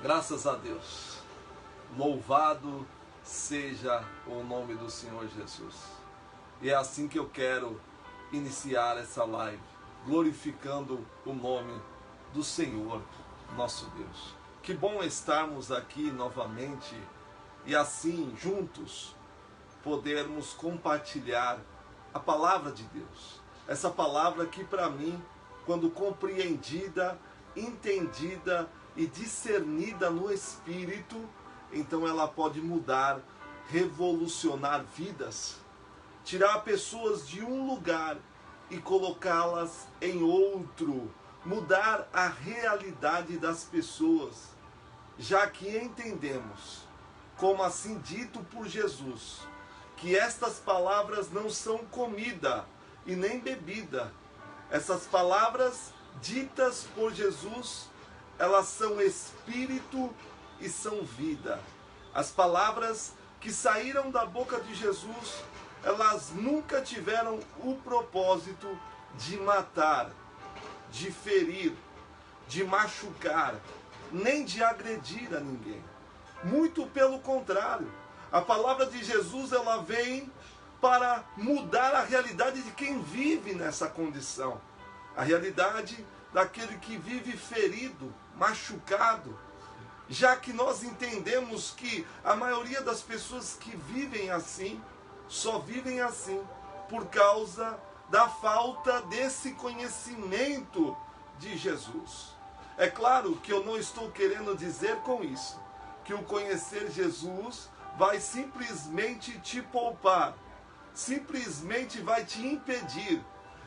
Graças a Deus. Louvado seja o nome do Senhor Jesus. E é assim que eu quero iniciar essa live, glorificando o nome do Senhor, nosso Deus. Que bom estarmos aqui novamente e assim, juntos, podermos compartilhar a palavra de Deus. Essa palavra que para mim, quando compreendida, entendida e discernida no Espírito, então ela pode mudar, revolucionar vidas, tirar pessoas de um lugar e colocá-las em outro, mudar a realidade das pessoas, já que entendemos, como assim dito por Jesus, que estas palavras não são comida e nem bebida. Essas palavras ditas por Jesus, elas são espírito e são vida. As palavras que saíram da boca de Jesus, elas nunca tiveram o propósito de matar, de ferir, de machucar, nem de agredir a ninguém. Muito pelo contrário. A palavra de Jesus, ela vem para mudar a realidade de quem vive nessa condição. A realidade daquele que vive ferido, machucado. Já que nós entendemos que a maioria das pessoas que vivem assim, só vivem assim por causa da falta desse conhecimento de Jesus. É claro que eu não estou querendo dizer com isso que o conhecer Jesus vai simplesmente te poupar, simplesmente vai te impedir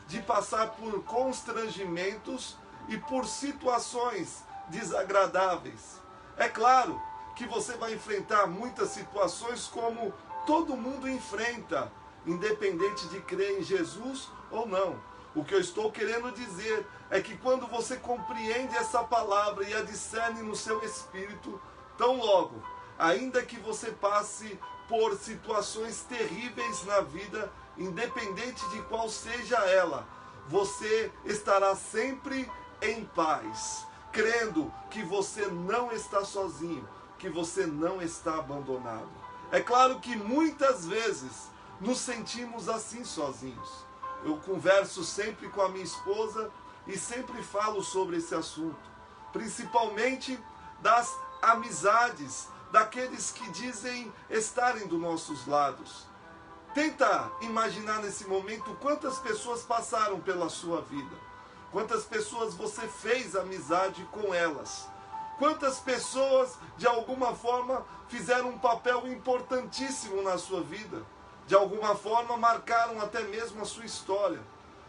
de passar por constrangimentos e por situações desagradáveis. É claro que você vai enfrentar muitas situações como todo mundo enfrenta, independente de crer em Jesus ou não. O que eu estou querendo dizer é que quando você compreende essa palavra e a discerne no seu espírito, tão logo, ainda que você passe por situações terríveis na vida, independente de qual seja ela, você estará sempre em paz, crendo que você não está sozinho, que você não está abandonado. É claro que muitas vezes nos sentimos assim sozinhos. Eu converso sempre com a minha esposa e sempre falo sobre esse assunto, principalmente das amizades, daqueles que dizem estarem dos nossos lados. Tenta imaginar nesse momento quantas pessoas passaram pela sua vida, quantas pessoas você fez amizade com elas, quantas pessoas de alguma forma fizeram um papel importantíssimo na sua vida, de alguma forma marcaram até mesmo a sua história,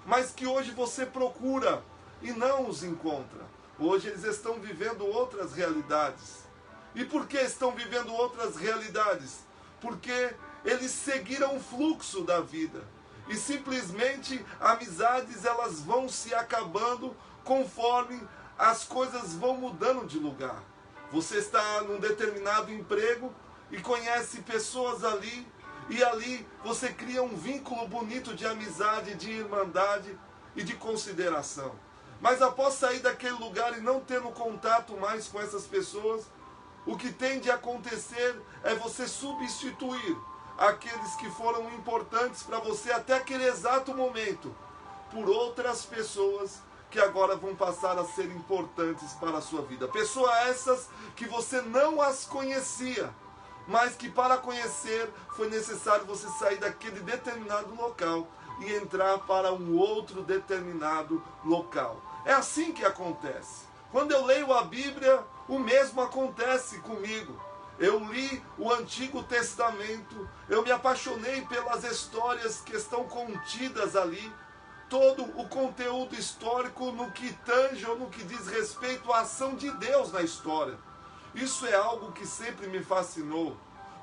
mas que hoje você procura e não os encontra. Hoje eles estão vivendo outras realidades. E por que estão vivendo outras realidades? Porque eles seguiram o fluxo da vida. E simplesmente amizades, elas vão se acabando conforme as coisas vão mudando de lugar. Você está num determinado emprego e conhece pessoas ali, e ali você cria um vínculo bonito de amizade, de irmandade e de consideração. Mas após sair daquele lugar e não tendo contato mais com essas pessoas, o que tem de acontecer é você substituir aqueles que foram importantes para você até aquele exato momento por outras pessoas que agora vão passar a ser importantes para a sua vida. Pessoas essas que você não as conhecia, mas que para conhecer foi necessário você sair daquele determinado local e entrar para um outro determinado local. É assim que acontece. Quando eu leio a Bíblia, o mesmo acontece comigo. Eu li o Antigo Testamento, eu me apaixonei pelas histórias que estão contidas ali, todo o conteúdo histórico no que tange ou no que diz respeito à ação de Deus na história. Isso é algo que sempre me fascinou.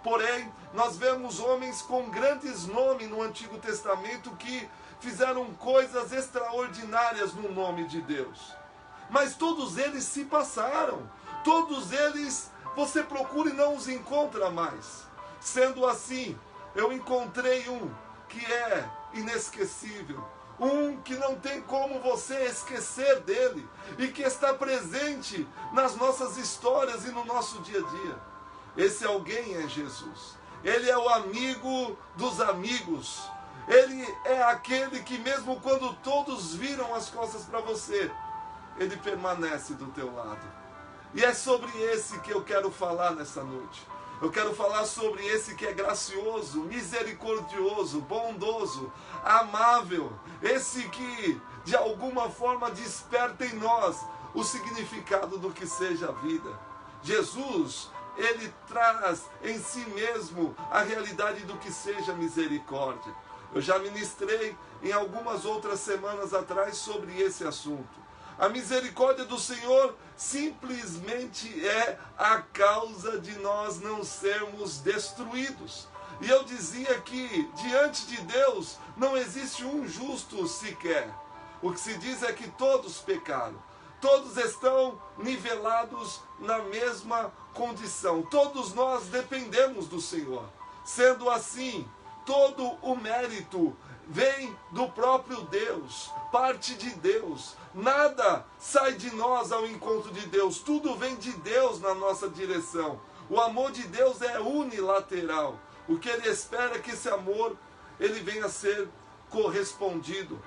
Porém, nós vemos homens com grandes nomes no Antigo Testamento que fizeram coisas extraordinárias no nome de Deus. Mas todos eles se passaram, todos eles você procura e não os encontra mais. Sendo assim, eu encontrei um que é inesquecível, um que não tem como você esquecer dele e que está presente nas nossas histórias e no nosso dia a dia. Esse alguém é Jesus. Ele é o amigo dos amigos. Ele é aquele que mesmo quando todos viram as costas para você, ele permanece do teu lado. E é sobre esse que eu quero falar nessa noite. Eu quero falar sobre esse que é gracioso, misericordioso, bondoso, amável. Esse que de alguma forma desperta em nós o significado do que seja a vida. Jesus, ele traz em si mesmo a realidade do que seja misericórdia. Eu já ministrei em algumas outras semanas atrás sobre esse assunto. A misericórdia do Senhor simplesmente é a causa de nós não sermos destruídos. E eu dizia que diante de Deus não existe um justo sequer. O que se diz é que todos pecaram. Todos estão nivelados na mesma condição. Todos nós dependemos do Senhor. Sendo assim, todo o mérito vem do próprio Deus, parte de Deus. Nada sai de nós ao encontro de Deus. Tudo vem de Deus na nossa direção. O amor de Deus é unilateral. O que Ele espera é que esse amor ele venha a ser correspondido.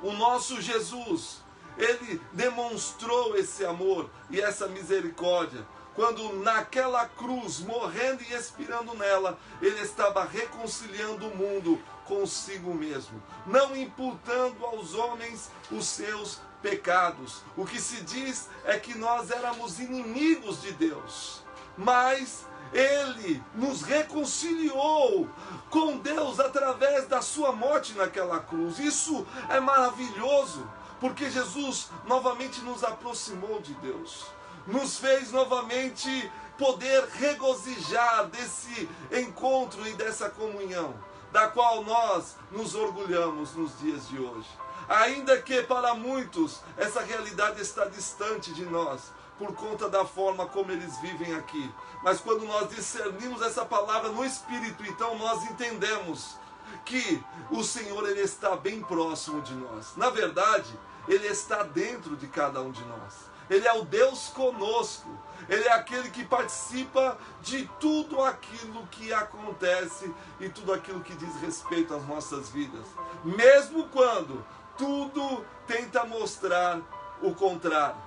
O nosso Jesus, Ele demonstrou esse amor e essa misericórdia quando naquela cruz, morrendo e expirando nela, Ele estava reconciliando o mundo consigo mesmo, não imputando aos homens os seus pecados. O que se diz é que nós éramos inimigos de Deus, mas Ele nos reconciliou com Deus através da sua morte naquela cruz. Isso é maravilhoso, porque Jesus novamente nos aproximou de Deus, nos fez novamente poder regozijar desse encontro e dessa comunhão, da qual nós nos orgulhamos nos dias de hoje. Ainda que para muitos essa realidade está distante de nós, por conta da forma como eles vivem aqui. Mas quando nós discernimos essa palavra no Espírito, então nós entendemos que o Senhor ele está bem próximo de nós. Na verdade, Ele está dentro de cada um de nós. Ele é o Deus conosco. Ele é aquele que participa de tudo aquilo que acontece e tudo aquilo que diz respeito às nossas vidas. Mesmo quando tudo tenta mostrar o contrário.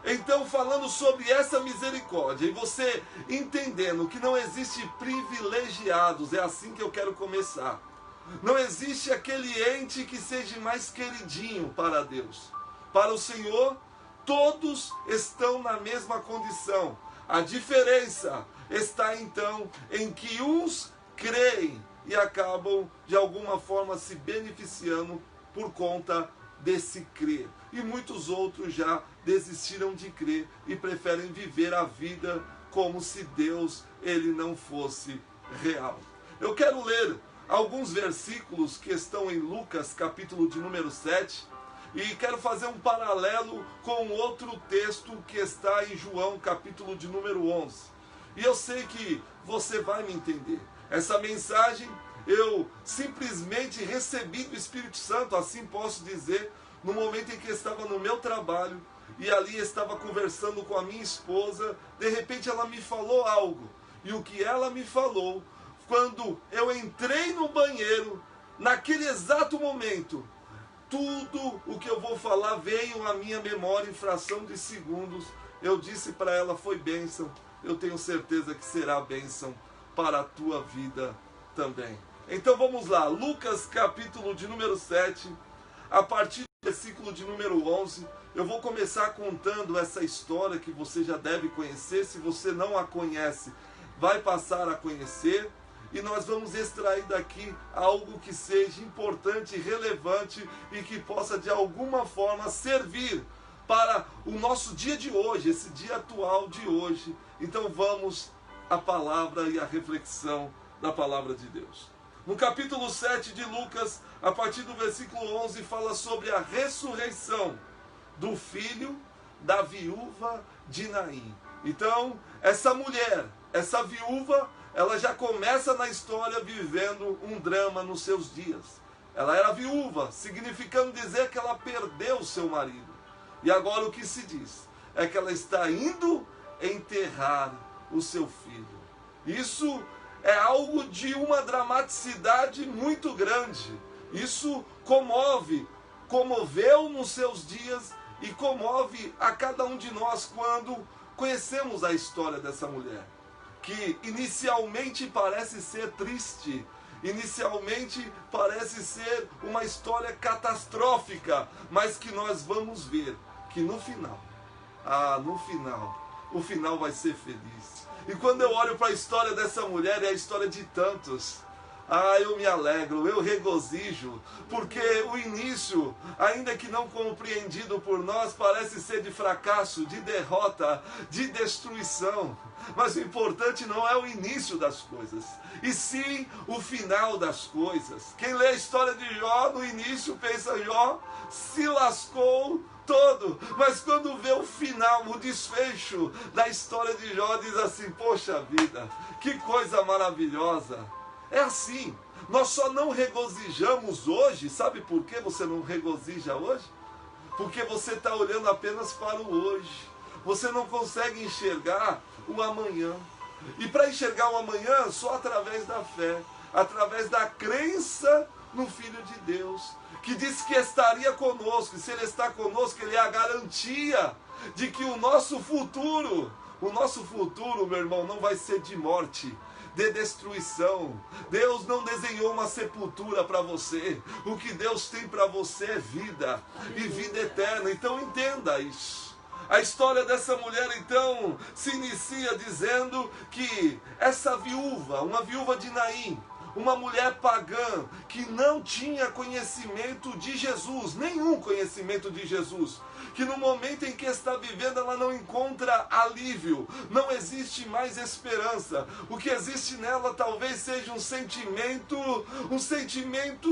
Então, falando sobre essa misericórdia, e você entendendo que não existe privilegiados, é assim que eu quero começar. Não existe aquele ente que seja mais queridinho para Deus. Para o Senhor, todos estão na mesma condição. A diferença está então em que uns creem e acabam de alguma forma se beneficiando por conta desse crer. E muitos outros já desistiram de crer e preferem viver a vida como se Deus ele não fosse real. Eu quero ler alguns versículos que estão em Lucas, capítulo de número 7, e quero fazer um paralelo com outro texto que está em João, capítulo de número 11. E eu sei que você vai me entender. Essa mensagem eu simplesmente recebi do Espírito Santo, assim posso dizer, no momento em que estava no meu trabalho e ali estava conversando com a minha esposa. De repente ela me falou algo, e o que ela me falou, quando eu entrei no banheiro, naquele exato momento, tudo o que eu vou falar veio à minha memória em fração de segundos. Eu disse para ela: foi bênção, eu tenho certeza que será bênção para a tua vida também. Então vamos lá, Lucas capítulo de número 7, a partir do versículo de número 11, eu vou começar contando essa história que você já deve conhecer. Se você não a conhece, vai passar a conhecer. E nós vamos extrair daqui algo que seja importante, relevante e que possa de alguma forma servir para o nosso dia de hoje, esse dia atual de hoje. Então vamos à palavra e à reflexão da palavra de Deus. No capítulo 7 de Lucas, a partir do versículo 11, fala sobre a ressurreição do filho da viúva de Naim. Então, essa mulher, essa viúva, ela já começa na história vivendo um drama nos seus dias. Ela era viúva, significando dizer que ela perdeu o seu marido. E agora o que se diz é que ela está indo enterrar o seu filho. Isso é algo de uma dramaticidade muito grande. Isso comoveu nos seus dias e comove a cada um de nós quando conhecemos a história dessa mulher, que inicialmente parece ser triste, inicialmente parece ser uma história catastrófica, mas que nós vamos ver que no final, o final vai ser feliz. E quando eu olho para a história dessa mulher, é a história de tantos, eu me alegro, eu regozijo, porque o início, ainda que não compreendido por nós, parece ser de fracasso, de derrota, de destruição. Mas o importante não é o início das coisas, e sim o final das coisas. Quem lê a história de Jó, no início pensa, Jó se lascou todo, mas quando vê o final, o desfecho da história de Jó, diz assim, poxa vida, que coisa maravilhosa. É assim, nós só não regozijamos hoje. Sabe por que você não regozija hoje? Porque você está olhando apenas para o hoje. Você não consegue enxergar o amanhã. E para enxergar o amanhã, só através da fé, através da crença no Filho de Deus, que disse que estaria conosco. E se Ele está conosco, Ele é a garantia de que o nosso futuro, meu irmão, não vai ser de morte, de destruição. Deus não desenhou uma sepultura para você. O que Deus tem para você é vida, e vida eterna. Então entenda isso. A história dessa mulher então se inicia dizendo que essa viúva, uma viúva de Naim, uma mulher pagã que não tinha conhecimento de Jesus, nenhum conhecimento de Jesus, que no momento em que está vivendo ela não encontra alívio, não existe mais esperança. O que existe nela talvez seja um sentimento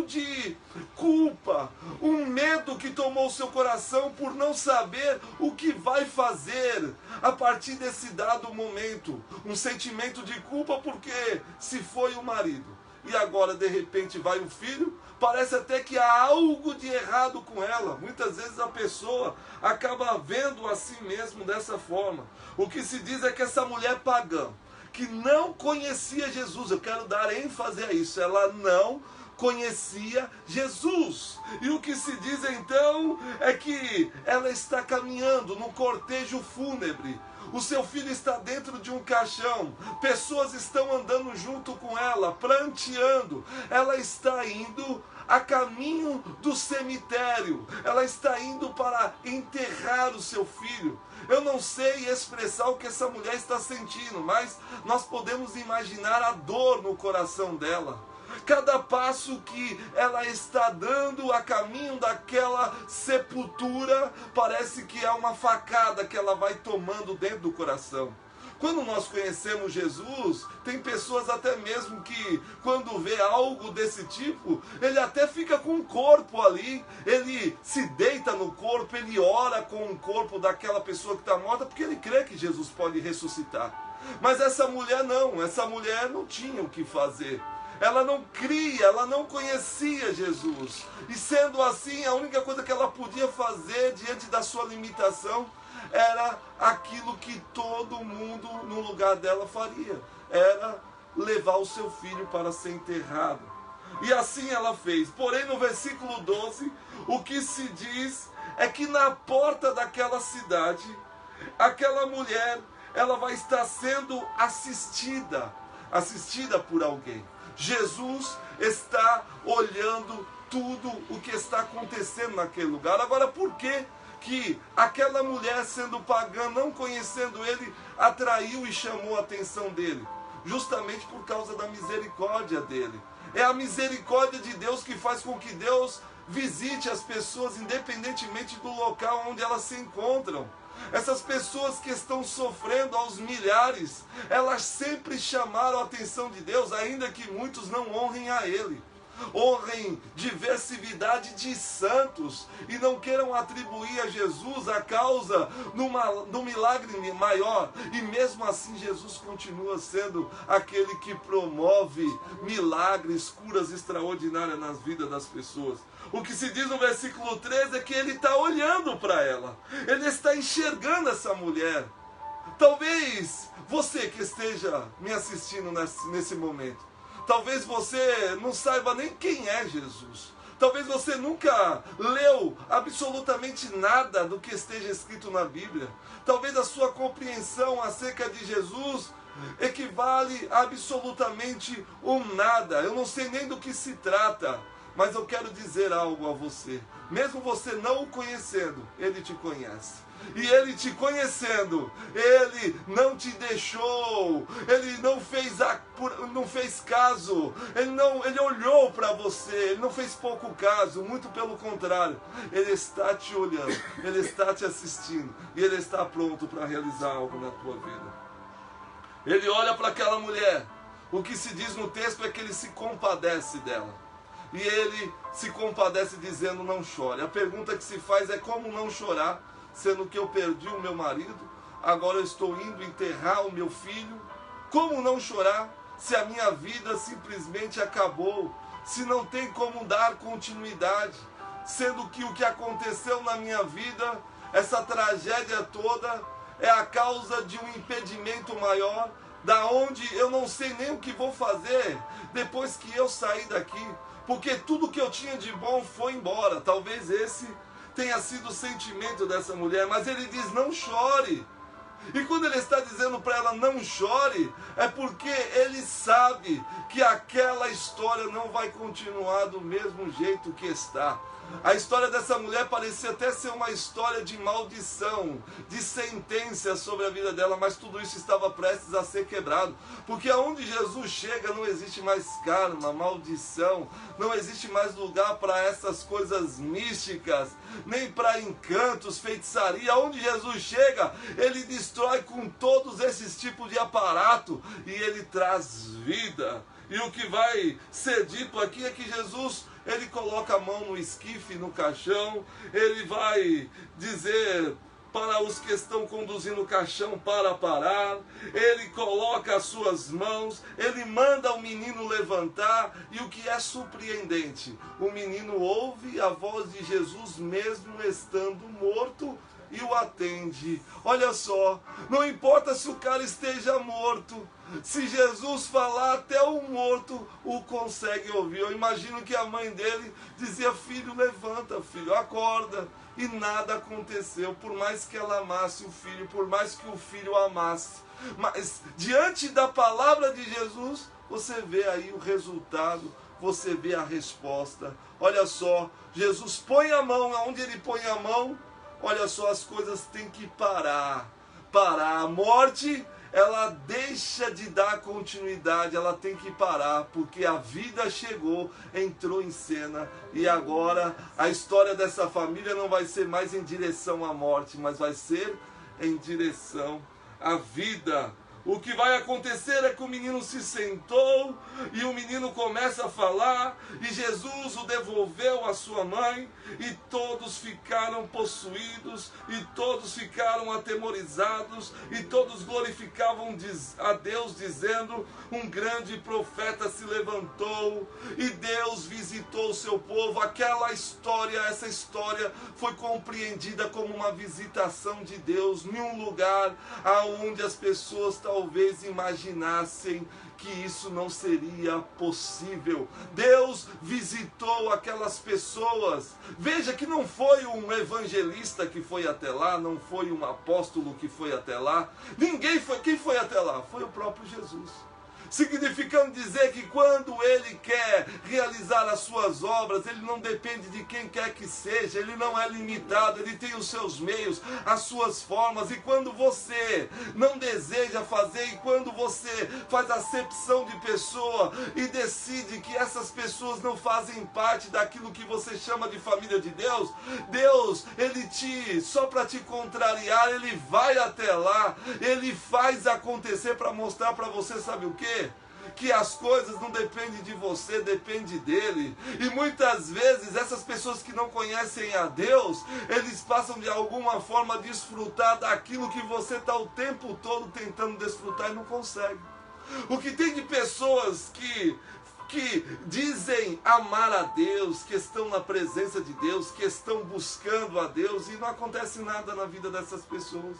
de culpa, um medo que tomou seu coração por não saber o que vai fazer a partir desse dado momento. Um sentimento de culpa porque se foi o marido e agora de repente vai o filho, parece até que há algo de errado com ela. Muitas vezes a pessoa acaba vendo a si mesmo dessa forma. O que se diz é que essa mulher pagã, que não conhecia Jesus, eu quero dar ênfase a isso, ela não conhecia Jesus. E o que se diz então é que ela está caminhando no cortejo fúnebre. O seu filho está dentro de um caixão. Pessoas estão andando junto com ela, pranteando. Ela está indo a caminho do cemitério. Ela está indo para enterrar o seu filho. Eu não sei expressar o que essa mulher está sentindo, mas nós podemos imaginar a dor no coração dela. Cada passo que ela está dando a caminho daquela sepultura, parece que é uma facada que ela vai tomando dentro do coração. Quando nós conhecemos Jesus, tem pessoas até mesmo que, quando vê algo desse tipo, ele até fica com o corpo ali, ele se deita no corpo, ele ora com o corpo daquela pessoa que está morta, porque ele crê que Jesus pode ressuscitar. Mas essa mulher não tinha o que fazer. Ela não cria, ela não conhecia Jesus. E sendo assim, a única coisa que ela podia fazer diante da sua limitação era aquilo que todo mundo no lugar dela faria. Era levar o seu filho para ser enterrado. E assim ela fez. Porém, no versículo 12, o que se diz é que na porta daquela cidade, aquela mulher, ela vai estar sendo assistida por alguém. Jesus está olhando tudo o que está acontecendo naquele lugar. Agora, por que aquela mulher, sendo pagã, não conhecendo ele, atraiu e chamou a atenção dele? Justamente por causa da misericórdia dele. É a misericórdia de Deus que faz com que Deus visite as pessoas, independentemente do local onde elas se encontram. Essas pessoas que estão sofrendo aos milhares, elas sempre chamaram a atenção de Deus, ainda que muitos não honrem a Ele. honrem diversidade de santos e não queiram atribuir a Jesus a causa do milagre maior. E mesmo assim Jesus continua sendo aquele que promove milagres, curas extraordinárias nas vidas das pessoas. O que se diz no versículo 13 é que ele está olhando para ela, ele está enxergando essa mulher. Talvez você que esteja me assistindo nesse momento, talvez você não saiba nem quem é Jesus. Talvez você nunca leu absolutamente nada do que esteja escrito na Bíblia. Talvez a sua compreensão acerca de Jesus equivale a absolutamente nada. Eu não sei nem do que se trata. Mas eu quero dizer algo a você. Mesmo você não o conhecendo, Ele te conhece. E Ele te conhecendo, Ele não te deixou. Ele não fez caso. Ele olhou para você. Ele não fez pouco caso. Muito pelo contrário. Ele está te olhando. Ele está te assistindo. E Ele está pronto para realizar algo na tua vida. Ele olha para aquela mulher. O que se diz no texto é que Ele se compadece dela. E ele se compadece dizendo: não chore. A pergunta que se faz é: como não chorar, sendo que eu perdi o meu marido, agora eu estou indo enterrar o meu filho? Como não chorar se a minha vida simplesmente acabou, se não tem como dar continuidade, sendo que o que aconteceu na minha vida, essa tragédia toda, é a causa de um impedimento maior, da onde eu não sei nem o que vou fazer depois que eu sair daqui. Porque tudo que eu tinha de bom foi embora. Talvez esse tenha sido o sentimento dessa mulher. Mas ele diz: não chore. E quando ele está dizendo para ela não chore, é porque ele sabe que aquela história não vai continuar do mesmo jeito que está. A história dessa mulher parecia até ser uma história de maldição, de sentença sobre a vida dela, mas tudo isso estava prestes a ser quebrado. Porque aonde Jesus chega não existe mais karma, maldição, não existe mais lugar para essas coisas místicas, nem para encantos, feitiçaria. Aonde Jesus chega, ele destrói com todos esses tipos de aparato e ele traz vida. E o que vai ser dito aqui é que Jesus, ele coloca a mão no esquife, no caixão, ele vai dizer para os que estão conduzindo o caixão para parar, ele coloca as suas mãos, ele manda o menino levantar, e o que é surpreendente, o menino ouve a voz de Jesus mesmo estando morto e o atende. Olha só, não importa se o cara esteja morto, se Jesus falar, até o morto o consegue ouvir. Eu imagino que a mãe dele dizia: filho, levanta, filho, acorda. E nada aconteceu, por mais que ela amasse o filho, por mais que o filho amasse. Mas diante da palavra de Jesus, você vê aí o resultado, você vê a resposta. Olha só, Jesus põe a mão, aonde ele põe a mão, olha só, as coisas têm que parar. A morte, ela deixa de dar continuidade, ela tem que parar, porque a vida chegou, entrou em cena, e agora a história dessa família não vai ser mais em direção à morte, mas vai ser em direção à vida. O que vai acontecer é que o menino se sentou e o menino começa a falar, e Jesus o devolveu à sua mãe, e todos ficaram possuídos, e todos ficaram atemorizados, e todos glorificavam a Deus, dizendo: um grande profeta se levantou e Deus visitou o seu povo. Aquela história, essa história foi compreendida como uma visitação de Deus em um lugar aonde as pessoas talvez imaginassem que isso não seria possível. Deus visitou aquelas pessoas. Veja que não foi um evangelista que foi até lá, não foi um apóstolo que foi até lá. Ninguém foi. Quem foi até lá? Foi o próprio Jesus. Significando dizer que quando ele quer realizar as suas obras, ele não depende de quem quer que seja, ele não é limitado, ele tem os seus meios, as suas formas. E quando você não deseja fazer, e quando você faz acepção de pessoa e decide que essas pessoas não fazem parte daquilo que você chama de família de Deus, Deus, ele só para te contrariar, ele vai até lá, ele faz acontecer para mostrar para você, sabe o quê? que as coisas não dependem de você, depende dele. E muitas vezes essas pessoas que não conhecem a Deus, eles passam de alguma forma a desfrutar daquilo que você está o tempo todo tentando desfrutar e não consegue. O que tem de pessoas que dizem amar a Deus, que estão na presença de Deus, que estão buscando a Deus, e não acontece nada na vida dessas pessoas.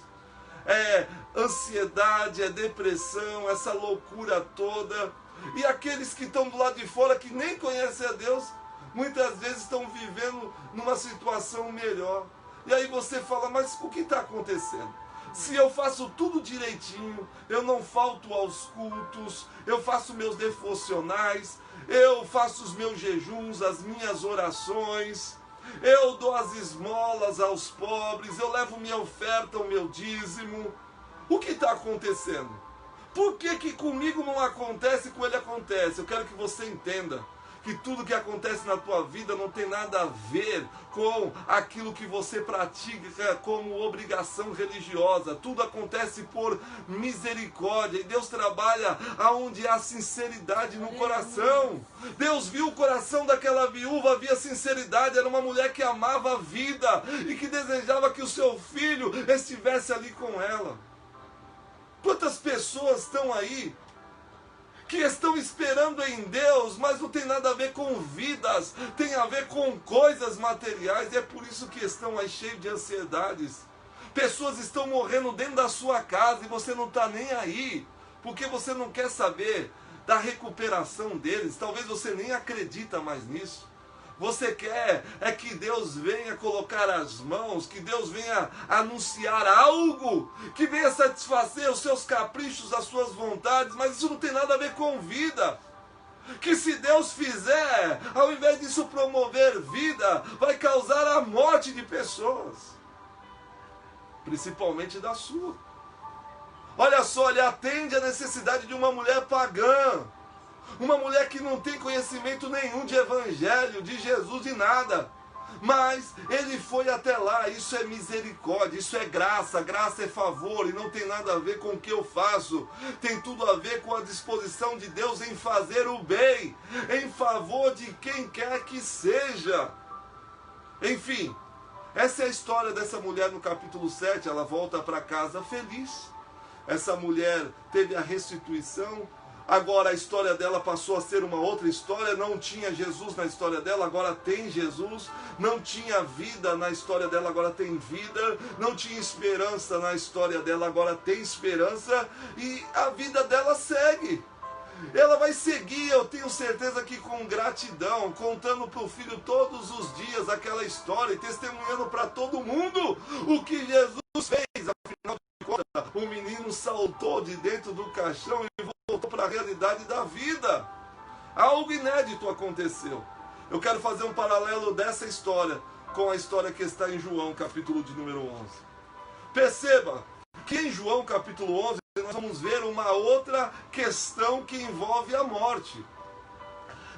É ansiedade, é depressão, essa loucura toda. E aqueles que estão do lado de fora, que nem conhecem a Deus, muitas vezes estão vivendo numa situação melhor. E aí você fala, mas o que está acontecendo? Se eu faço tudo direitinho, eu não falto aos cultos, eu faço meus devocionais, eu faço os meus jejuns, as minhas orações, eu dou as esmolas aos pobres, eu levo minha oferta, o meu dízimo. O que está acontecendo? Por que comigo não acontece e com ele acontece? Eu quero que você entenda que tudo que acontece na tua vida não tem nada a ver com aquilo que você pratica como obrigação religiosa. Tudo acontece por misericórdia. E Deus trabalha aonde há sinceridade no coração. Deus viu o coração daquela viúva, havia sinceridade. Era uma mulher que amava a vida e que desejava que o seu filho estivesse ali com ela. Quantas pessoas estão aí que estão esperando em Deus, mas não tem nada a ver com vidas, tem a ver com coisas materiais, e é por isso que estão aí cheios de ansiedades. Pessoas estão morrendo dentro da sua casa e você não está nem aí, porque você não quer saber da recuperação deles. Talvez você nem acredita mais nisso. Você quer é que Deus venha colocar as mãos, que Deus venha anunciar algo, que venha satisfazer os seus caprichos, as suas vontades, mas isso não tem nada a ver com vida. Que se Deus fizer, ao invés disso promover vida, vai causar a morte de pessoas, principalmente da sua. Olha só, ele atende a necessidade de uma mulher pagã. Uma mulher que não tem conhecimento nenhum de evangelho, de Jesus, de nada. Mas ele foi até lá. Isso é misericórdia, isso é graça. Graça é favor e não tem nada a ver com o que eu faço. Tem tudo a ver com a disposição de Deus em fazer o bem, em favor de quem quer que seja. Enfim, essa é a história dessa mulher no capítulo 7. Ela volta para casa feliz. Essa mulher teve a restituição. Agora a história dela passou a ser uma outra história. Não tinha Jesus na história dela, agora tem Jesus. Não tinha vida na história dela, agora tem vida. Não tinha esperança na história dela, agora tem esperança. E a vida dela segue. Ela vai seguir, eu tenho certeza que com gratidão, contando para o filho todos os dias aquela história e testemunhando para todo mundo o que Jesus fez. Afinal de contas, o menino saltou de dentro do caixão e voltou para a realidade da vida. Algo inédito aconteceu. Eu quero fazer um paralelo dessa história com a história que está em João, capítulo de número 11. Perceba que em João, capítulo 11, nós vamos ver uma outra questão que envolve a morte.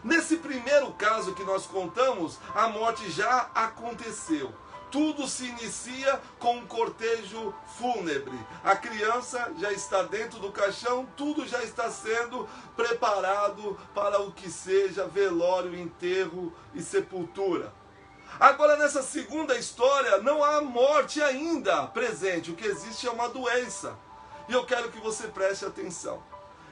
Nesse primeiro caso que nós contamos, a morte já aconteceu. Tudo se inicia com um cortejo fúnebre. A criança já está dentro do caixão, tudo já está sendo preparado para o que seja velório, enterro e sepultura. Agora, nessa segunda história, não há morte ainda presente. O que existe é uma doença. E eu quero que você preste atenção.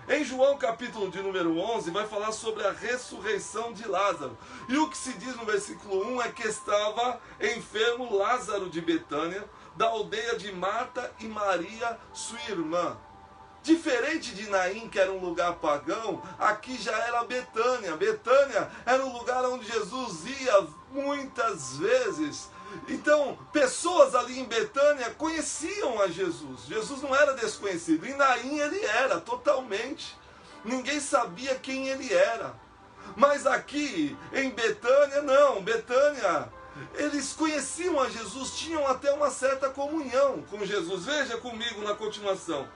Em João capítulo de número 11, vai falar sobre a ressurreição de Lázaro. E o que se diz no versículo 1 é que estava enfermo Lázaro de Betânia, da aldeia de Marta e Maria, sua irmã. Diferente de Naim, que era um lugar pagão, aqui já era Betânia. Betânia era um lugar onde Jesus ia muitas vezes. Então, pessoas ali em Betânia conheciam a Jesus. Jesus não era desconhecido. Em Naim ele era, totalmente. Ninguém sabia quem ele era. Mas aqui, em Betânia, não. Betânia, eles conheciam a Jesus, tinham até uma certa comunhão com Jesus. Veja comigo na continuação.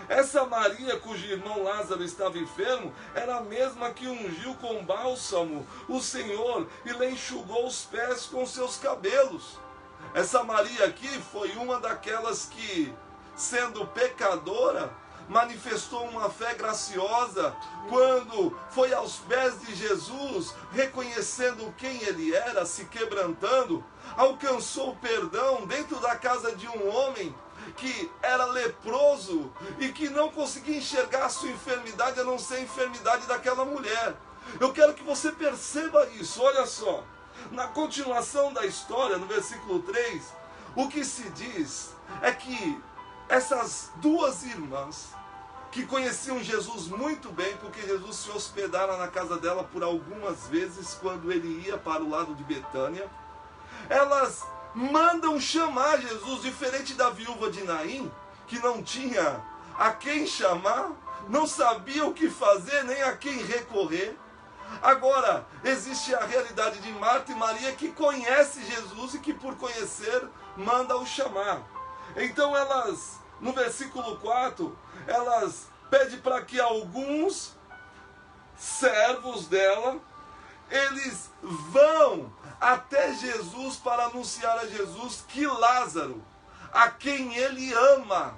Essa Maria, cujo irmão Lázaro estava enfermo, era a mesma que ungiu com bálsamo o Senhor e lhe enxugou os pés com seus cabelos. Essa Maria aqui foi uma daquelas que, sendo pecadora, manifestou uma fé graciosa quando foi aos pés de Jesus, reconhecendo quem ele era, se quebrantando, alcançou o perdão dentro da casa de um homem que era leproso e que não conseguia enxergar a sua enfermidade a não ser a enfermidade daquela mulher. Eu quero que você perceba isso, olha só. Na continuação da história, no versículo 3, o que se diz é que essas duas irmãs, que conheciam Jesus muito bem, porque Jesus se hospedara na casa dela por algumas vezes quando ele ia para o lado de Betânia, elas mandam chamar Jesus, diferente da viúva de Naim, que não tinha a quem chamar, não sabia o que fazer, nem a quem recorrer. Agora, existe a realidade de Marta e Maria, que conhece Jesus e que por conhecer, manda-o chamar. Então elas, no versículo 4, elas pedem para que alguns servos dela, eles vão até Jesus para anunciar a Jesus que Lázaro, a quem ele ama,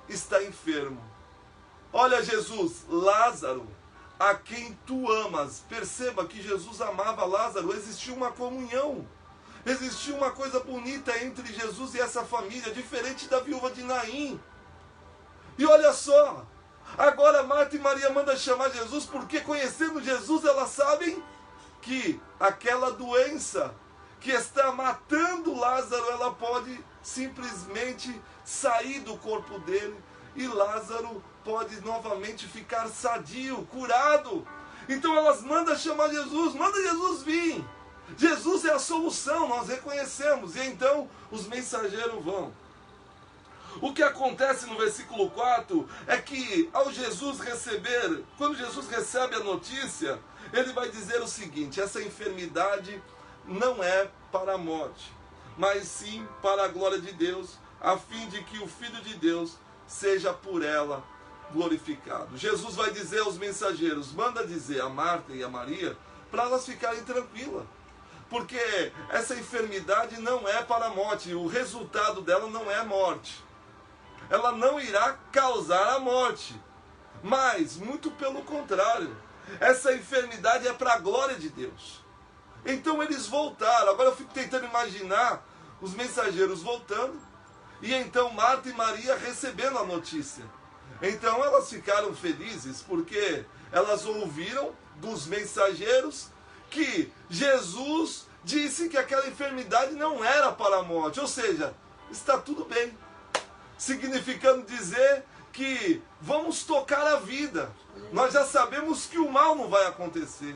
está enfermo. Olha, Jesus, Lázaro, a quem tu amas. Perceba que Jesus amava Lázaro, existia uma comunhão, existia uma coisa bonita entre Jesus e essa família, diferente da viúva de Naim. E olha só, agora Marta e Maria mandam chamar Jesus, porque conhecendo Jesus elas sabem que aquela doença que está matando Lázaro, ela pode simplesmente sair do corpo dele e Lázaro pode novamente ficar sadio, curado. Então elas mandam chamar Jesus, manda Jesus vir. Jesus é a solução, nós reconhecemos. E então os mensageiros vão. O que acontece no versículo 4 é que ao Jesus receber, quando Jesus recebe a notícia, ele vai dizer o seguinte: essa enfermidade não é para a morte, mas sim para a glória de Deus, a fim de que o Filho de Deus seja por ela glorificado. Jesus vai dizer aos mensageiros, manda dizer a Marta e a Maria, para elas ficarem tranquilas, porque essa enfermidade não é para a morte, o resultado dela não é a morte. Ela não irá causar a morte, mas, muito pelo contrário, essa enfermidade é para a glória de Deus. Então eles voltaram. Agora eu fico tentando imaginar os mensageiros voltando, e então Marta e Maria recebendo a notícia. Então elas ficaram felizes, porque elas ouviram dos mensageiros que Jesus disse que aquela enfermidade não era para a morte, ou seja, está tudo bem. Significando dizer que vamos tocar a vida. Nós já sabemos que o mal não vai acontecer.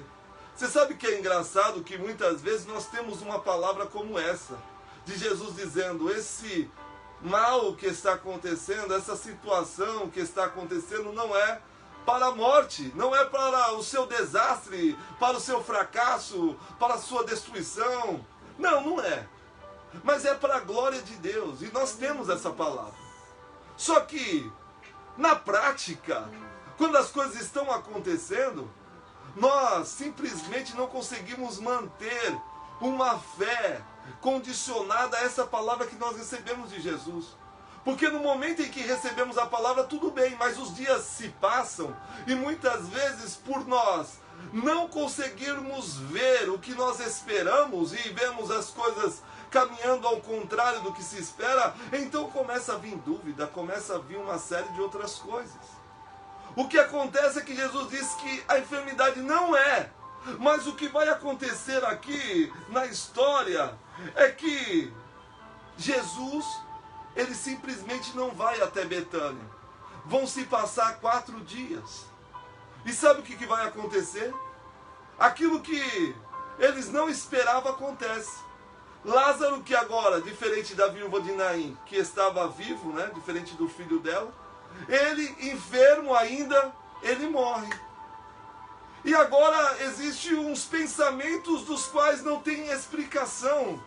Você sabe que é engraçado que muitas vezes nós temos uma palavra como essa, de Jesus dizendo, esse mal que está acontecendo, essa situação que está acontecendo não é para a morte, não é para o seu desastre, para o seu fracasso, para a sua destruição. Não, não é. Mas é para a glória de Deus, e nós temos essa palavra. Só que, na prática, quando as coisas estão acontecendo, nós simplesmente não conseguimos manter uma fé condicionada a essa palavra que nós recebemos de Jesus. Porque no momento em que recebemos a palavra, tudo bem, mas os dias se passam e muitas vezes por nós não conseguirmos ver o que nós esperamos e vemos as coisas caminhando ao contrário do que se espera, então começa a vir dúvida, começa a vir uma série de outras coisas. O que acontece é que Jesus disse que a enfermidade não é, mas o que vai acontecer aqui na história é que Jesus, ele simplesmente não vai até Betânia. Vão se passar 4 dias. E sabe o que vai acontecer? Aquilo que eles não esperavam acontece. Lázaro, que agora, diferente da viúva de Naim, que estava vivo, né, diferente do filho dela, ele, enfermo ainda, ele morre. E agora existem uns pensamentos dos quais não tem explicação.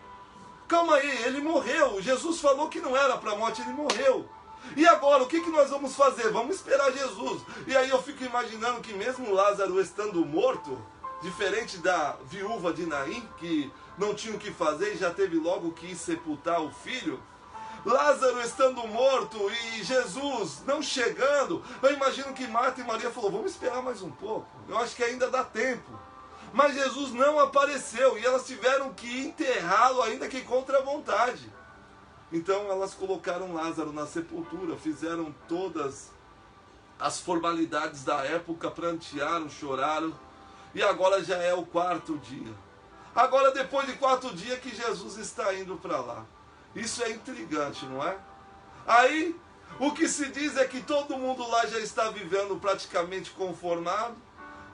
Calma aí, ele morreu. Jesus falou que não era para a morte, ele morreu. E agora, o que nós vamos fazer? Vamos esperar Jesus. E aí eu fico imaginando que mesmo Lázaro estando morto, diferente da viúva de Naim, que não tinha o que fazer e já teve logo que ir sepultar o filho, Lázaro estando morto e Jesus não chegando, eu imagino que Marta e Maria falou, vamos esperar mais um pouco, eu acho que ainda dá tempo. Mas Jesus não apareceu e elas tiveram que enterrá-lo ainda que contra a vontade. Então elas colocaram Lázaro na sepultura, fizeram todas as formalidades da época, prantearam, choraram, e agora já é o 4º dia. Agora depois de 4 dias que Jesus está indo para lá. Isso é intrigante, não é? Aí, o que se diz é que todo mundo lá já está vivendo praticamente conformado,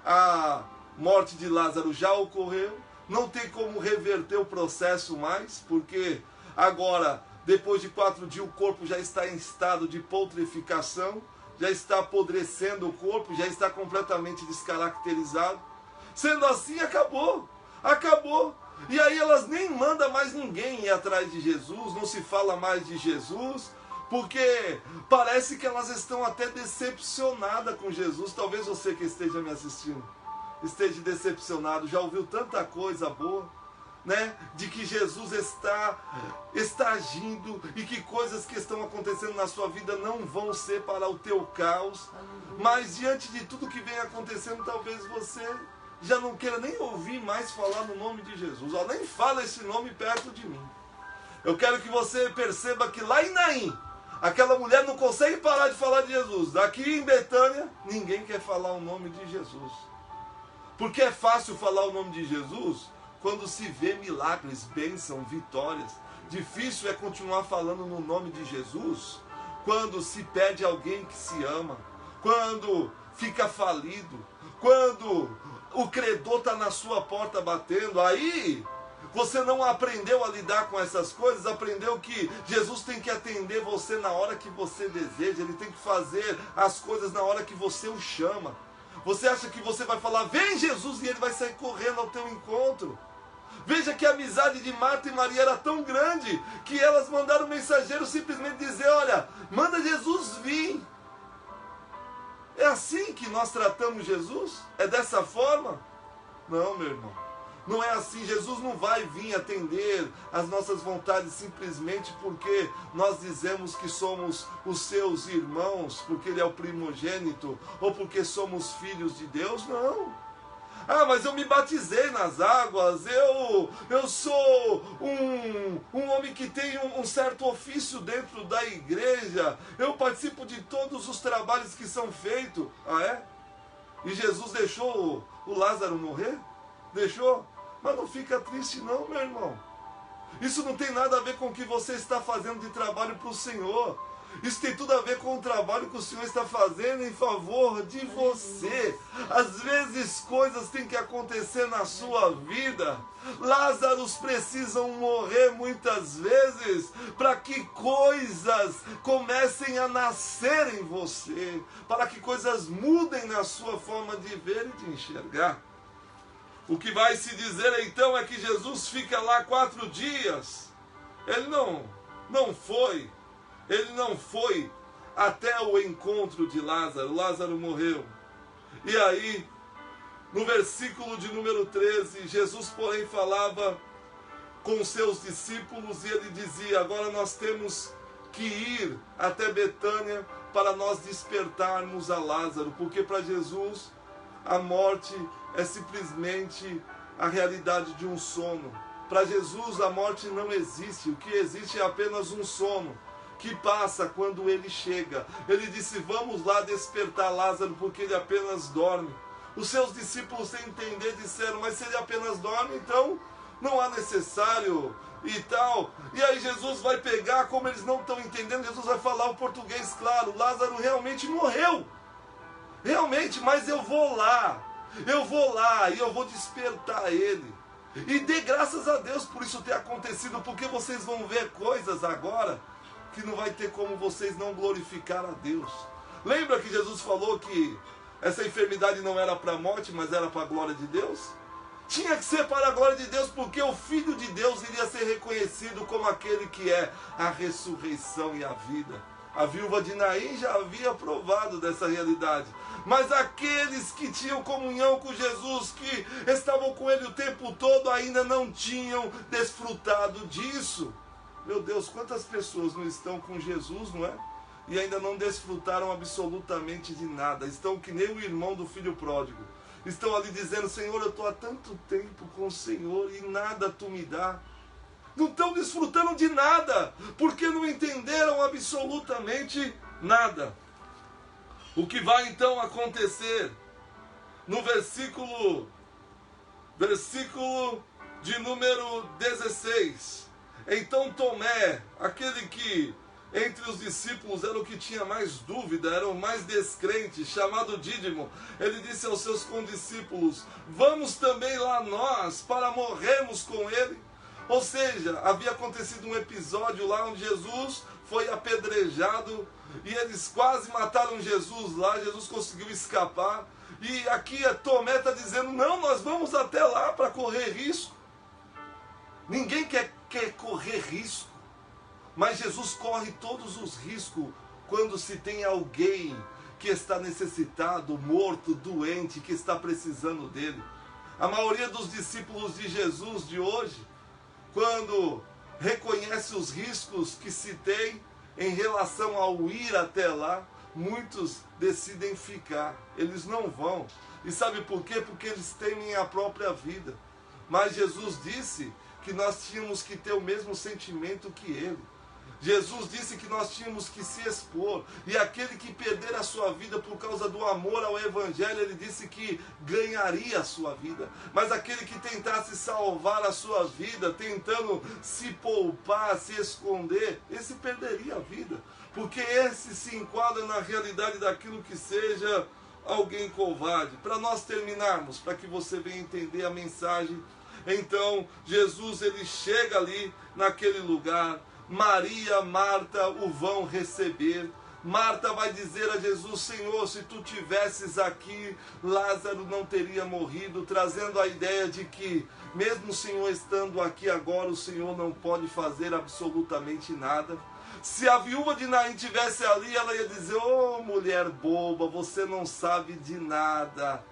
a morte de Lázaro já ocorreu, não tem como reverter o processo mais, porque agora, depois de 4 dias, o corpo já está em estado de putrefação, já está apodrecendo o corpo, já está completamente descaracterizado. Sendo assim, acabou. E aí elas nem mandam mais ninguém ir atrás de Jesus, não se fala mais de Jesus, porque parece que elas estão até decepcionadas com Jesus. Talvez você que esteja me assistindo esteja decepcionado, já ouviu tanta coisa boa, né? De que Jesus está agindo e que coisas que estão acontecendo na sua vida não vão ser para o teu caos. Mas diante de tudo que vem acontecendo, talvez você já não queira nem ouvir mais falar no nome de Jesus. Ó, nem fala esse nome perto de mim. Eu quero que você perceba que lá em Naim, aquela mulher não consegue parar de falar de Jesus. Aqui em Betânia, ninguém quer falar o nome de Jesus. Porque é fácil falar o nome de Jesus quando se vê milagres, bênção, vitórias. Difícil é continuar falando no nome de Jesus quando se perde alguém que se ama, quando fica falido, quando o credor está na sua porta batendo. Aí você não aprendeu a lidar com essas coisas, aprendeu que Jesus tem que atender você na hora que você deseja, Ele tem que fazer as coisas na hora que você o chama. Você acha que você vai falar, vem Jesus, e Ele vai sair correndo ao teu encontro. Veja que a amizade de Marta e Maria era tão grande que elas mandaram o mensageiro simplesmente dizer, olha, manda Jesus vir. É assim que nós tratamos Jesus? É dessa forma? Não, meu irmão. Não é assim. Jesus não vai vir atender as nossas vontades simplesmente porque nós dizemos que somos os seus irmãos, porque Ele é o primogênito, ou porque somos filhos de Deus. Não. Ah, mas eu me batizei nas águas, eu sou um homem que tem um certo ofício dentro da igreja, eu participo de todos os trabalhos que são feitos. Ah, é? E Jesus deixou o Lázaro morrer? Deixou? Mas não fica triste não, meu irmão. Isso não tem nada a ver com o que você está fazendo de trabalho para o Senhor. Isso tem tudo a ver com o trabalho que o Senhor está fazendo em favor de você. Às vezes coisas têm que acontecer na sua vida. Lázaros precisam morrer muitas vezes para que coisas comecem a nascer em você, para que coisas mudem na sua forma de ver e de enxergar. O que vai se dizer então é que Jesus fica lá 4 dias. Ele não foi até o encontro de Lázaro. Lázaro morreu. E aí, no versículo de número 13, Jesus, porém, falava com seus discípulos e ele dizia, agora nós temos que ir até Betânia para nós despertarmos a Lázaro, porque para Jesus a morte é simplesmente a realidade de um sono. Para Jesus a morte não existe, o que existe é apenas um sono que passa quando ele chega. Ele disse, vamos lá despertar Lázaro, porque ele apenas dorme. Os seus discípulos, sem entender, disseram, mas se ele apenas dorme, então não há necessário e tal. E aí Jesus vai pegar, como eles não estão entendendo, Jesus vai falar o português claro, Lázaro realmente morreu. Realmente, mas eu vou lá e eu vou despertar ele. E dê graças a Deus por isso ter acontecido, porque vocês vão ver coisas agora que não vai ter como vocês não glorificar a Deus. Lembra que Jesus falou que essa enfermidade não era para a morte, mas era para a glória de Deus? Tinha que ser para a glória de Deus, porque o Filho de Deus iria ser reconhecido como aquele que é a ressurreição e a vida. A viúva de Naim já havia provado dessa realidade. Mas aqueles que tinham comunhão com Jesus, que estavam com Ele o tempo todo, ainda não tinham desfrutado disso. Meu Deus, quantas pessoas não estão com Jesus, não é? E ainda não desfrutaram absolutamente de nada. Estão que nem o irmão do filho pródigo. Estão ali dizendo, Senhor, eu estou há tanto tempo com o Senhor e nada tu me dá. Não estão desfrutando de nada, porque não entenderam absolutamente nada. O que vai então acontecer? No versículo de número 16. Então Tomé, aquele que entre os discípulos era o que tinha mais dúvida, era o mais descrente, chamado Dídimo, ele disse aos seus condiscípulos, vamos também lá nós, para morrermos com ele. Ou seja, havia acontecido um episódio lá onde Jesus foi apedrejado, e eles quase mataram Jesus lá, Jesus conseguiu escapar, e aqui Tomé está dizendo, não, nós vamos até lá para correr risco. Ninguém quer correr risco. Mas Jesus corre todos os riscos quando se tem alguém que está necessitado, morto, doente, que está precisando dele. A maioria dos discípulos de Jesus de hoje, quando reconhece os riscos que se tem em relação ao ir até lá, muitos decidem ficar. Eles não vão. E sabe por quê? Porque eles temem a própria vida. Mas Jesus disse que nós tínhamos que ter o mesmo sentimento que ele. Jesus disse que nós tínhamos que se expor. E aquele que perder a sua vida por causa do amor ao Evangelho, ele disse que ganharia a sua vida. Mas aquele que tentasse salvar a sua vida, tentando se poupar, se esconder, esse perderia a vida. Porque esse se enquadra na realidade daquilo que seja alguém covarde. Para nós terminarmos, para que você venha entender a mensagem. Então, Jesus ele chega ali naquele lugar. Maria, Marta o vão receber. Marta vai dizer a Jesus, Senhor, se tu tivesses aqui, Lázaro não teria morrido, trazendo a ideia de que, mesmo o Senhor estando aqui agora, o Senhor não pode fazer absolutamente nada. Se a viúva de Naim estivesse ali, ela ia dizer, oh, mulher boba, você não sabe de nada.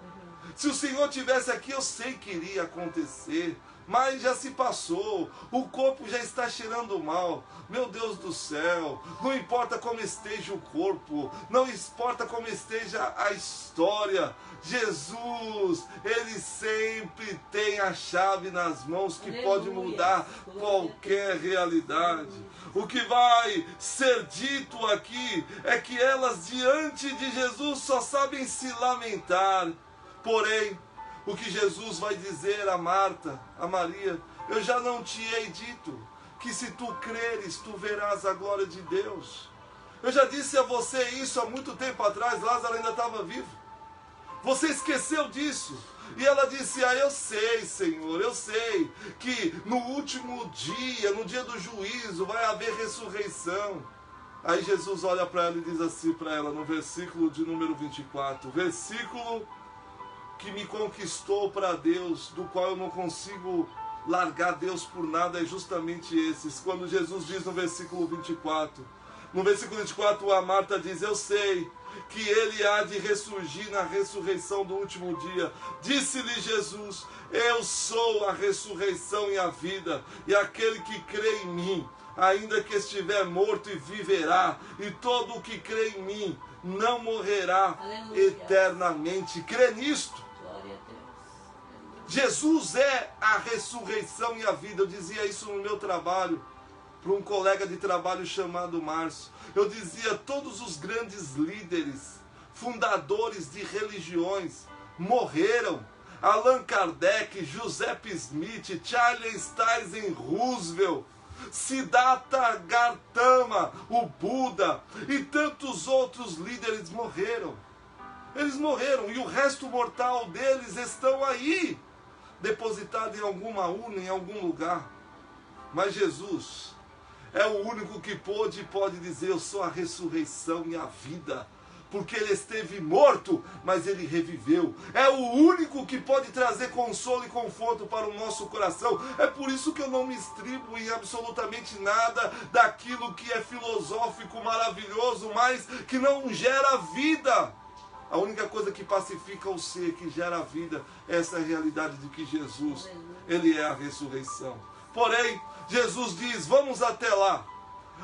Se o Senhor estivesse aqui, eu sei que iria acontecer. Mas já se passou, o corpo já está cheirando mal. Meu Deus do céu, não importa como esteja o corpo, não importa como esteja a história, Jesus, ele sempre tem a chave nas mãos que pode mudar qualquer realidade. O que vai ser dito aqui é que elas diante de Jesus só sabem se lamentar. Porém, o que Jesus vai dizer a Marta, a Maria, eu já não te hei dito que se tu creres, tu verás a glória de Deus. Eu já disse a você isso há muito tempo atrás, Lázaro ainda estava vivo. Você esqueceu disso. E ela disse, eu sei, Senhor, eu sei que no último dia, no dia do juízo, vai haver ressurreição. Aí Jesus olha para ela e diz assim para ela, no versículo de número 24, versículo que me conquistou para Deus, do qual eu não consigo largar Deus por nada, é justamente esses. Quando Jesus diz no versículo 24, a Marta diz, eu sei que ele há de ressurgir na ressurreição do último dia. Disse-lhe Jesus, eu sou a ressurreição e a vida, e aquele que crê em mim, ainda que estiver morto, e viverá, e todo o que crê em mim não morrerá. Aleluia. Eternamente. Crê nisto. Jesus é a ressurreição e a vida. Eu dizia isso no meu trabalho, para um colega de trabalho chamado Márcio. Eu dizia, todos os grandes líderes, fundadores de religiões, morreram. Allan Kardec, Giuseppe Smith, Charles Taze Roosevelt, Siddhartha Gautama, o Buda e tantos outros líderes morreram. Eles morreram e o resto mortal deles estão aí, depositado em alguma urna, em algum lugar. Mas Jesus é o único que pode dizer, eu sou a ressurreição e a vida. Porque ele esteve morto, mas ele reviveu. É o único que pode trazer consolo e conforto para o nosso coração. É por isso que eu não me estribo em absolutamente nada daquilo que é filosófico, maravilhoso, mas que não gera vida. A única coisa que pacifica o ser, que gera vida, é essa realidade de que Jesus, ele é a ressurreição. Porém, Jesus diz, vamos até lá.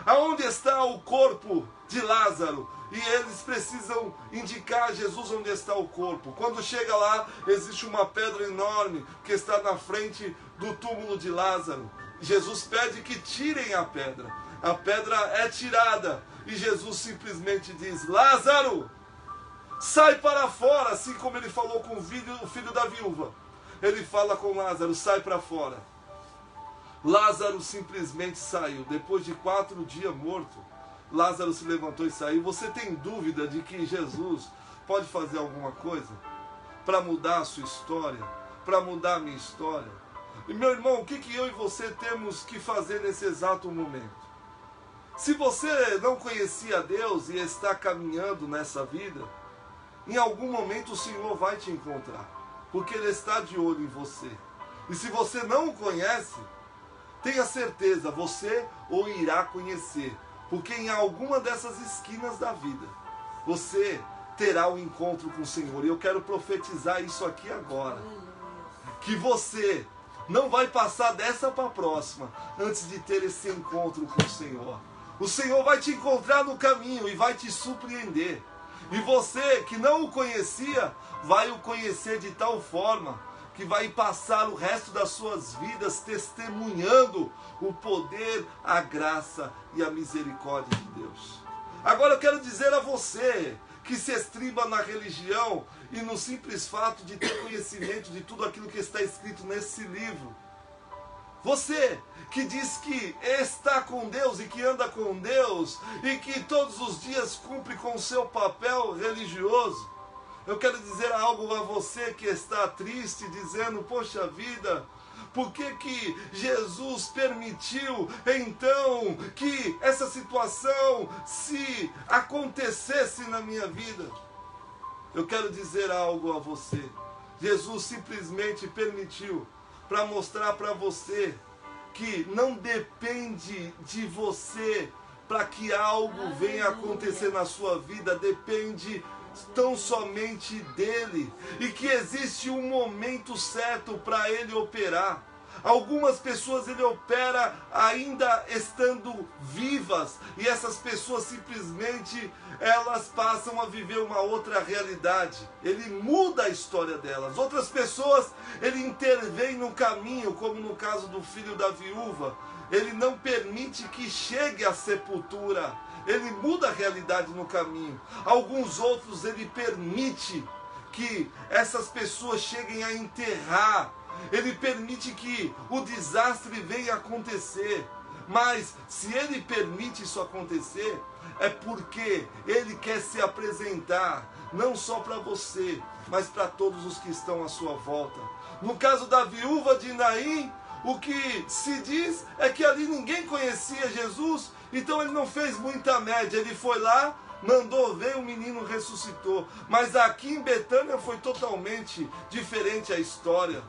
Aonde está o corpo de Lázaro? E eles precisam indicar a Jesus onde está o corpo. Quando chega lá, existe uma pedra enorme que está na frente do túmulo de Lázaro. Jesus pede que tirem a pedra. A pedra é tirada e Jesus simplesmente diz, Lázaro, sai para fora, assim como ele falou com o filho da viúva. Ele fala com Lázaro, sai para fora. Lázaro simplesmente saiu. Depois de 4 dias morto, Lázaro se levantou e saiu. Você tem dúvida de que Jesus pode fazer alguma coisa para mudar a sua história, para mudar a minha história? E meu irmão, o que eu e você temos que fazer nesse exato momento? Se você não conhecia Deus e está caminhando nessa vida, em algum momento o Senhor vai te encontrar, porque Ele está de olho em você. E se você não o conhece, tenha certeza, você o irá conhecer, porque em alguma dessas esquinas da vida, você terá um encontro com o Senhor. E eu quero profetizar isso aqui agora, que você não vai passar dessa para a próxima, antes de ter esse encontro com o Senhor. O Senhor vai te encontrar no caminho e vai te surpreender. E você que não o conhecia, vai o conhecer de tal forma que vai passar o resto das suas vidas testemunhando o poder, a graça e a misericórdia de Deus. Agora eu quero dizer a você que se estriba na religião e no simples fato de ter conhecimento de tudo aquilo que está escrito nesse livro. Você que diz que está com Deus e que anda com Deus e que todos os dias cumpre com o seu papel religioso, eu quero dizer algo a você que está triste, dizendo, poxa vida, por que Jesus permitiu então que essa situação se acontecesse na minha vida? Eu quero dizer algo a você. Jesus simplesmente permitiu para mostrar para você que não depende de você para que algo venha acontecer na sua vida, depende tão somente dele, e que existe um momento certo para ele operar. Algumas pessoas ele opera ainda estando vivas, e essas pessoas simplesmente elas passam a viver uma outra realidade. Ele muda a história delas. Outras pessoas ele intervém no caminho, como no caso do filho da viúva. Ele não permite que chegue à sepultura. Ele muda a realidade no caminho. Alguns outros ele permite que essas pessoas cheguem a enterrar. Ele permite que o desastre venha acontecer. Mas se ele permite isso acontecer, é porque ele quer se apresentar, não só para você, mas para todos os que estão à sua volta. No caso da viúva de Naim, o que se diz é que ali ninguém conhecia Jesus, então ele não fez muita média. Ele foi lá, mandou ver, o menino ressuscitou. Mas aqui em Betânia foi totalmente diferente a história.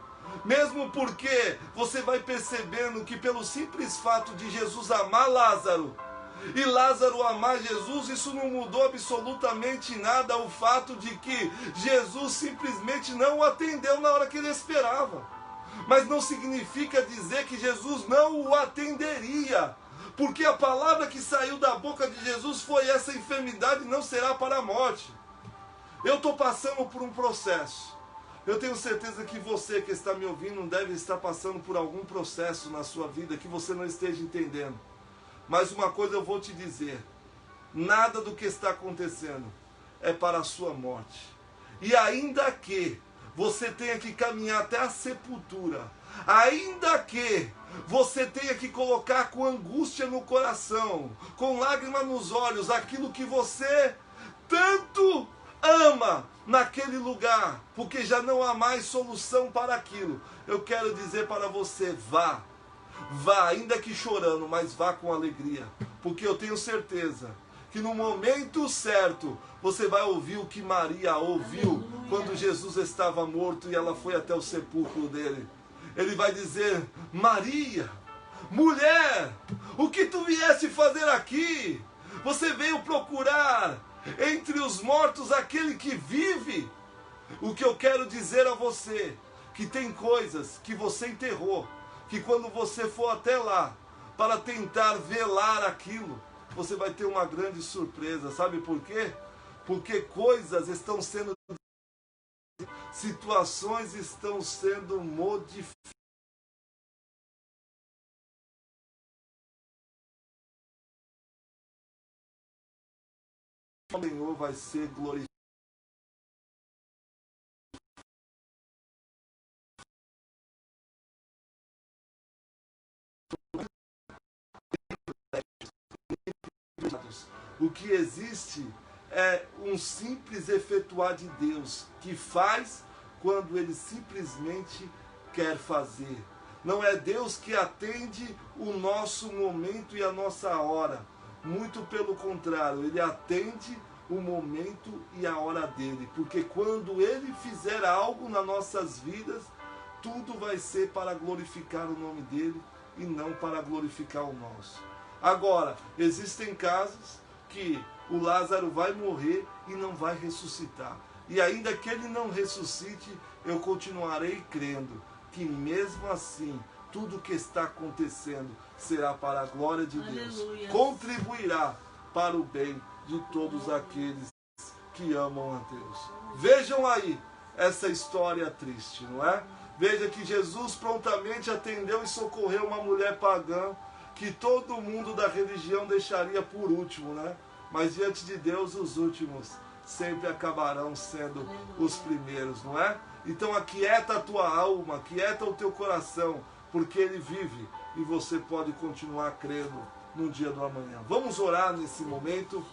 Mesmo porque você vai percebendo que pelo simples fato de Jesus amar Lázaro e Lázaro amar Jesus, isso não mudou absolutamente nada o fato de que Jesus simplesmente não o atendeu na hora que ele esperava. Mas não significa dizer que Jesus não o atenderia, porque a palavra que saiu da boca de Jesus foi: essa enfermidade não será para a morte. Eu estou passando por um processo. Eu tenho certeza que você que está me ouvindo deve estar passando por algum processo na sua vida que você não esteja entendendo. Mas uma coisa eu vou te dizer: nada do que está acontecendo é para a sua morte. E ainda que você tenha que caminhar até a sepultura, ainda que você tenha que colocar com angústia no coração, com lágrima nos olhos, aquilo que você tanto ama naquele lugar, porque já não há mais solução para aquilo, eu quero dizer para você: vá, ainda que chorando, mas vá com alegria, porque eu tenho certeza que no momento certo você vai ouvir o que Maria ouviu quando Jesus estava morto e ela foi até o sepulcro dele. Ele vai dizer: Maria, mulher, o que tu vieste fazer aqui? Você veio procurar entre os mortos aquele que vive. O que eu quero dizer a você, que tem coisas que você enterrou, que quando você for até lá para tentar velar aquilo, você vai ter uma grande surpresa. Sabe por quê? Porque coisas estão sendo, situações estão sendo modificadas. O Senhor vai ser glorificado. O que existe é um simples efetuar de Deus, que faz quando Ele simplesmente quer fazer. Não é Deus que atende o nosso momento e a nossa hora. Muito pelo contrário, Ele atende o momento e a hora dele. Porque quando Ele fizer algo nas nossas vidas, tudo vai ser para glorificar o nome dele e não para glorificar o nosso. Agora, existem casos que o Lázaro vai morrer e não vai ressuscitar. E ainda que ele não ressuscite, eu continuarei crendo que mesmo assim, tudo que está acontecendo será para a glória de Deus. Contribuirá para o bem de todos aqueles que amam a Deus. Vejam aí essa história triste, não é? Veja que Jesus prontamente atendeu e socorreu uma mulher pagã que todo mundo da religião deixaria por último, né? Mas diante de Deus, os últimos sempre acabarão sendo os primeiros, não é? Então aquieta a tua alma, aquieta o teu coração, porque Ele vive e você pode continuar crendo no dia do amanhã. Vamos orar nesse momento.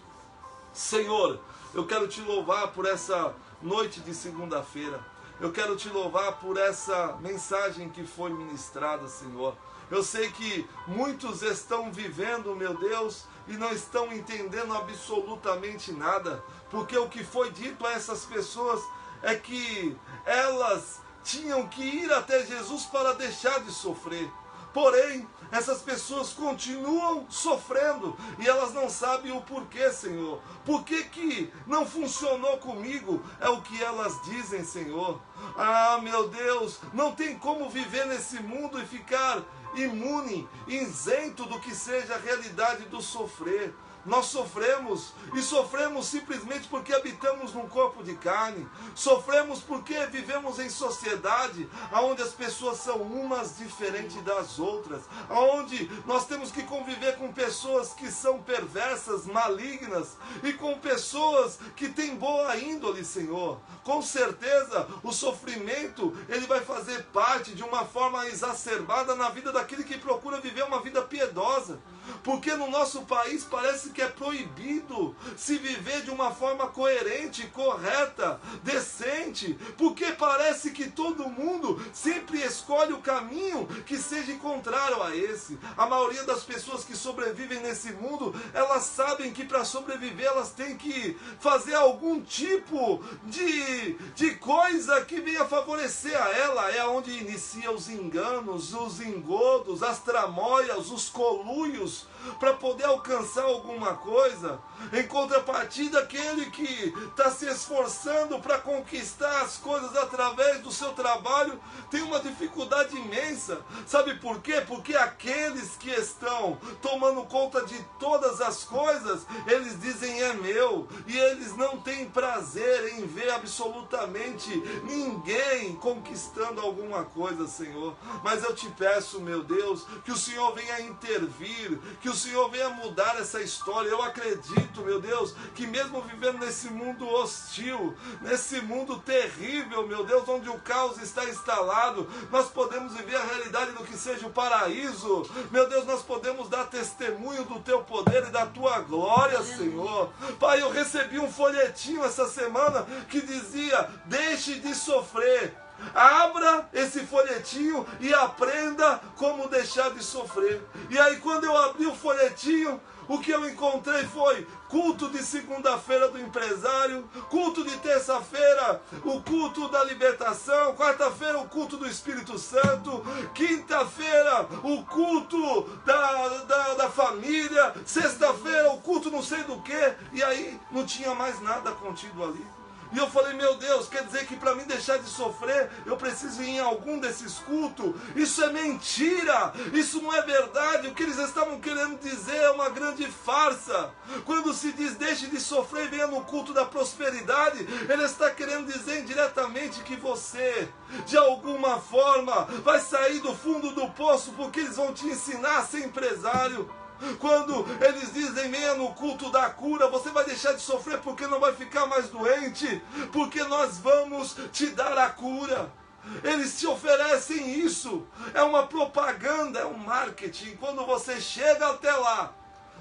Senhor, eu quero te louvar por essa noite de segunda-feira. Eu quero te louvar por essa mensagem que foi ministrada, Senhor. Eu sei que muitos estão vivendo, meu Deus, e não estão entendendo absolutamente nada, porque o que foi dito a essas pessoas é que elas tinham que ir até Jesus para deixar de sofrer. Porém, essas pessoas continuam sofrendo e elas não sabem o porquê, Senhor. Por que não funcionou comigo? É o que elas dizem, Senhor. Ah, meu Deus, não tem como viver nesse mundo e ficar imune, isento do que seja a realidade do sofrer. Nós sofremos, e sofremos simplesmente porque habitamos num corpo de carne. Sofremos porque vivemos em sociedade, onde as pessoas são umas diferentes das outras, onde nós temos que conviver com pessoas que são perversas, malignas, e com pessoas que têm boa índole, Senhor. Com certeza, o sofrimento, ele vai fazer parte de uma forma exacerbada na vida daquele que procura viver uma vida piedosa. Porque no nosso país parece que é proibido se viver de uma forma coerente, correta, decente, porque parece que todo mundo sempre escolhe o caminho que seja contrário a esse. A maioria das pessoas que sobrevivem nesse mundo, elas sabem que para sobreviver elas têm que fazer algum tipo de coisa que venha favorecer a ela. É onde inicia os enganos, os engodos, as tramóias, os coluios, para poder alcançar alguma coisa. Em contrapartida, aquele que está se esforçando para conquistar as coisas através do seu trabalho tem uma dificuldade imensa. Sabe por quê? Porque aqueles que estão tomando conta de todas as coisas, eles dizem é meu, e eles não têm prazer em ver absolutamente ninguém conquistando alguma coisa, Senhor. Mas eu te peço, meu Deus, que o Senhor venha intervir, que o Senhor venha mudar essa história. Eu acredito, meu Deus, que mesmo vivendo nesse mundo hostil, nesse mundo terrível, meu Deus, onde o caos está instalado, nós podemos viver a realidade do que seja o paraíso. Meu Deus, nós podemos dar testemunho do teu poder e da tua glória, Senhor. Pai, eu recebi um folhetinho essa semana que dizia: deixe de sofrer. Abra esse folhetinho e aprenda como deixar de sofrer. E aí, quando eu abri o folhetinho, o que eu encontrei foi culto de segunda-feira do empresário, culto de terça-feira, o culto da libertação, quarta-feira, o culto do Espírito Santo, quinta-feira, o culto da família, sexta-feira, o culto não sei do que, e aí não tinha mais nada contido ali. E eu falei, meu Deus, quer dizer que para mim deixar de sofrer, eu preciso ir em algum desses cultos? Isso é mentira, isso não é verdade. O que eles estavam querendo dizer é uma grande farsa. Quando se diz deixe de sofrer e venha no culto da prosperidade, ele está querendo dizer indiretamente que você, de alguma forma, vai sair do fundo do poço, porque eles vão te ensinar a ser empresário. Quando eles dizem venha no culto da cura, você vai deixar de sofrer porque não vai ficar mais doente, porque nós vamos te dar a cura. Eles te oferecem isso, é uma propaganda, é um marketing. Quando você chega até lá,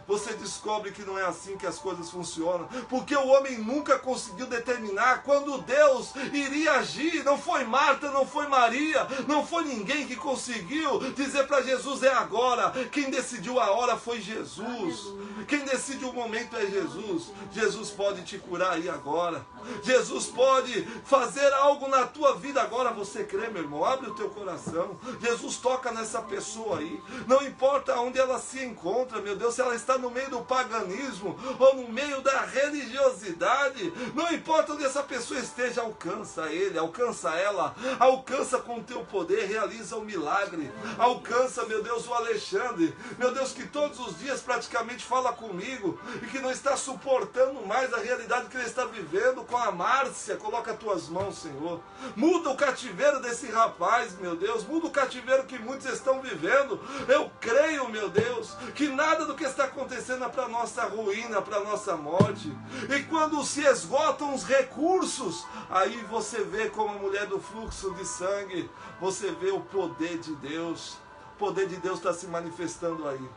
você descobre que não é assim que as coisas funcionam, porque o homem nunca conseguiu determinar quando Deus iria agir. Não foi Marta, não foi Maria, não foi ninguém que conseguiu dizer para Jesus é agora. Quem decidiu a hora foi Jesus. Quem decide o momento é Jesus. Jesus pode te curar aí agora. Jesus pode fazer algo na tua vida agora. Você crê, meu irmão? Abre o teu coração. Jesus toca nessa pessoa aí. Não importa onde ela se encontra, meu Deus, se ela está no meio do paganismo ou no meio da religiosidade, não importa onde essa pessoa esteja, alcança ele, alcança ela, alcança com o teu poder, realiza o milagre, alcança, meu Deus, o Alexandre, meu Deus, que todos os dias praticamente fala comigo e que não está suportando mais a realidade que ele está vivendo com a Márcia. Coloca as tuas mãos, Senhor, muda o cativeiro desse rapaz, meu Deus, muda o cativeiro que muitos estão vivendo. Eu creio, meu Deus, que nada do que está acontecendo é para nossa ruína, para nossa morte. E quando se esgotam os recursos, aí você vê como a mulher do fluxo de sangue, você vê o poder de Deus. O poder de Deus está se manifestando aí.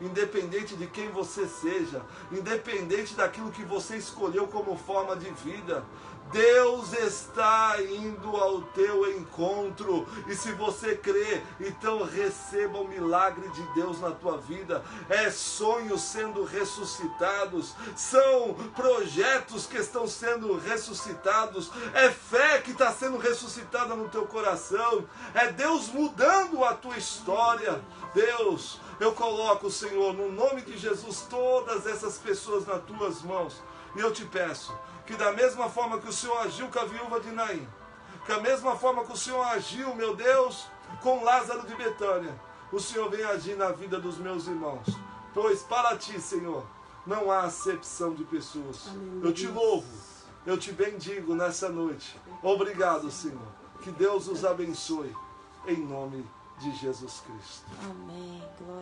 Independente de quem você seja, independente daquilo que você escolheu como forma de vida, Deus está indo ao teu encontro. E se você crê, então receba o milagre de Deus na tua vida. É sonhos sendo ressuscitados, são projetos que estão sendo ressuscitados, é fé que está sendo ressuscitada no teu coração, é Deus mudando a tua história. Deus, eu coloco, Senhor, no nome de Jesus, todas essas pessoas nas tuas mãos. E eu te peço que da mesma forma que o Senhor agiu com a viúva de Naim, que da mesma forma que o Senhor agiu, meu Deus, com Lázaro de Betânia, o Senhor venha agir na vida dos meus irmãos. Pois para ti, Senhor, não há acepção de pessoas. Eu te louvo, eu te bendigo nessa noite. Obrigado, Senhor. Que Deus os abençoe. Em nome de Jesus Cristo. Amém. Glória